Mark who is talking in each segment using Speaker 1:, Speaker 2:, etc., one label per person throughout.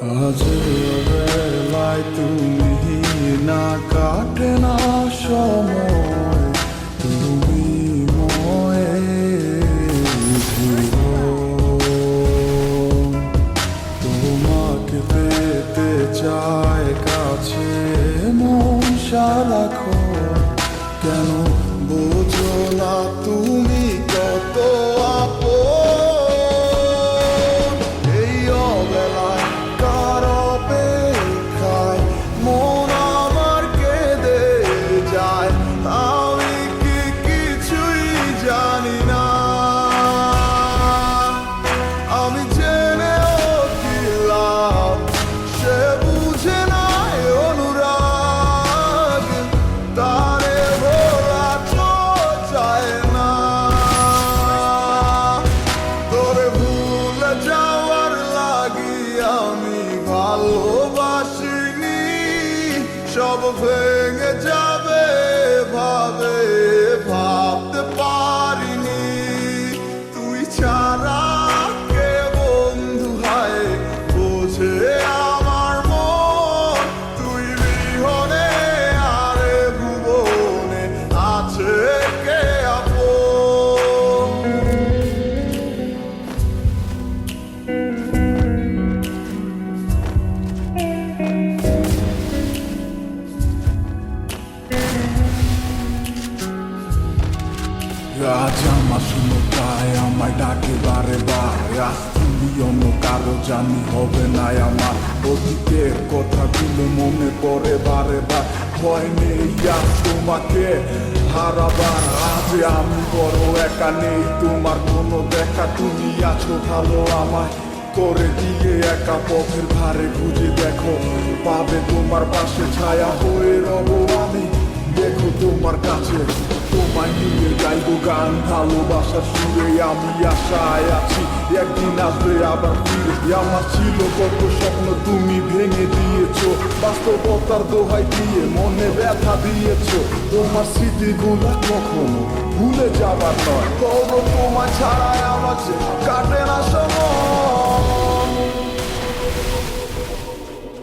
Speaker 1: আজ বেলায় তুমি না কাটে না সময়, তুমি ময়ে তোমাকে পেতে চায় কাছে মন সারাক্ষণ। কেন বোঝো না তুমি কত আপন? এই অবেলায় কার অপেক্ষায় মন আমার কেঁদে যায়, আমি কি কিছুই জানি না। আমি জেনেও কি লাভ, সে বুঝে নাই অনুরাগ, তারে ভোলা তো চায় না। তোরে ভুলে যাওয়ার লাগি আমি ভালোবাসিনি, সব ভেঙে যাবে ভাবে ভাবতে পারিনি। তুই ছাড়া কে বন্ধু হয় বোঝে আমার মন, তুই বিহনে আরে ভুবনে আছে কে আপন? আজ আমার শূন্যতায় আমায় ডাকে বারে বার, আজ তুমি অন্য কারো জানি হবে না আমার। অতীতের কথাগুলো মনে পড়ে বারে বার, ভয় নেই আজ তোমাকে হারাবার। আজ আমি বড় একা, নেই তোমার কোনো দেখা, তুমি আছো ভালো আমায় করে দিয়ে একা। পথের ধারে খুঁজে দেখো, পাবে তোমার পাশে ছায়া হয়ে রব আমি। দেখো তোমার কাছে তোমায় নিয়ে গাইবো গান, ভালোবাসার সুরে আমি আশায় আছি একদিন আসবে আবার ফিরে। আমার ছিল কত স্বপ্ন তুমি ভেঙে দিয়েছো, বাস্তবতার দোহাই দিয়ে মনে ব্যথা দিয়েছো। তোমার স্মৃতিগুলো কখনো ভুলে যাবার নয়, তবু তোমায় ছাড়াই আমার যে কাটে না সময়।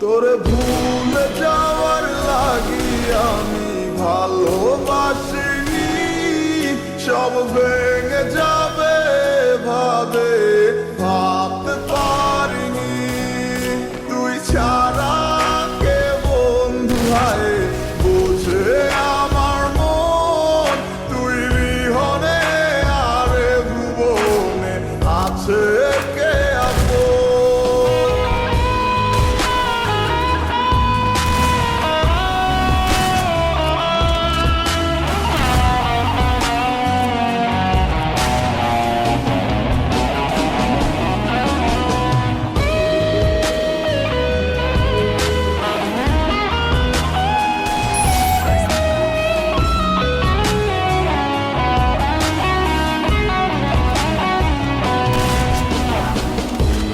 Speaker 1: তোরে ভুলে যাওয়ার লাগি আমি ভালোবাসিনি, সব ভেঙে যাবে ভাবে ভাবতে পারিনি। তুই ছাড়া কে বন্ধু হয় বোঝে আমার মন, তুই বিহনে আরে ভুবনে আছে কে আপন?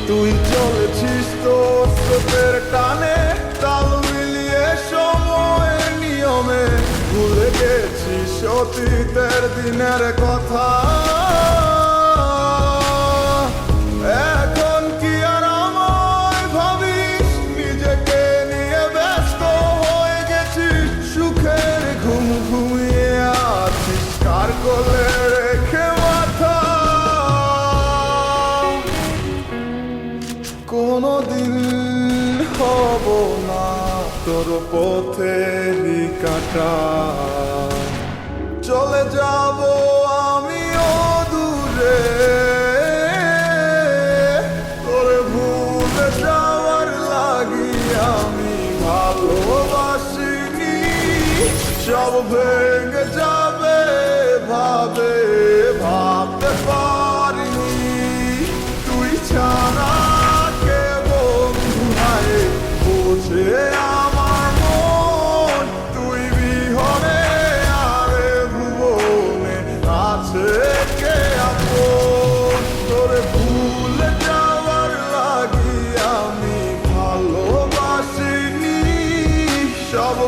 Speaker 1: তুই চলেছিস তোর স্রোতের টানে, তাল মিলিয়ে সময়ের নিয়মে, ভুলে গেছিস অতীতের দিনের কথা। এখন কি আর আমায় ভাবিস, নিজেকে নিয়ে ব্যস্ত হয়ে গেছিস, সুখের ঘুম ঘুমিয়ে আছিস কার কোলে রেখে মাথা। কোনদিন হব না তোর পথেরই কাটা, চলে যাব আমিও দূরে। তোরে ভুলে যাওয়ার লাগি আমি ভালোবাসিনি, সব ভেঙে যাবে ভাবে ভাবতে পারিনি। তুই ছাড়া কে বন্ধু হয় বোঝে আমার মন, তুই বিহনে আরে ভুবনে আছে কে আপন? তোরে ভুলে যাওয়ার লাগি আমি ভালোবাসিনি, সব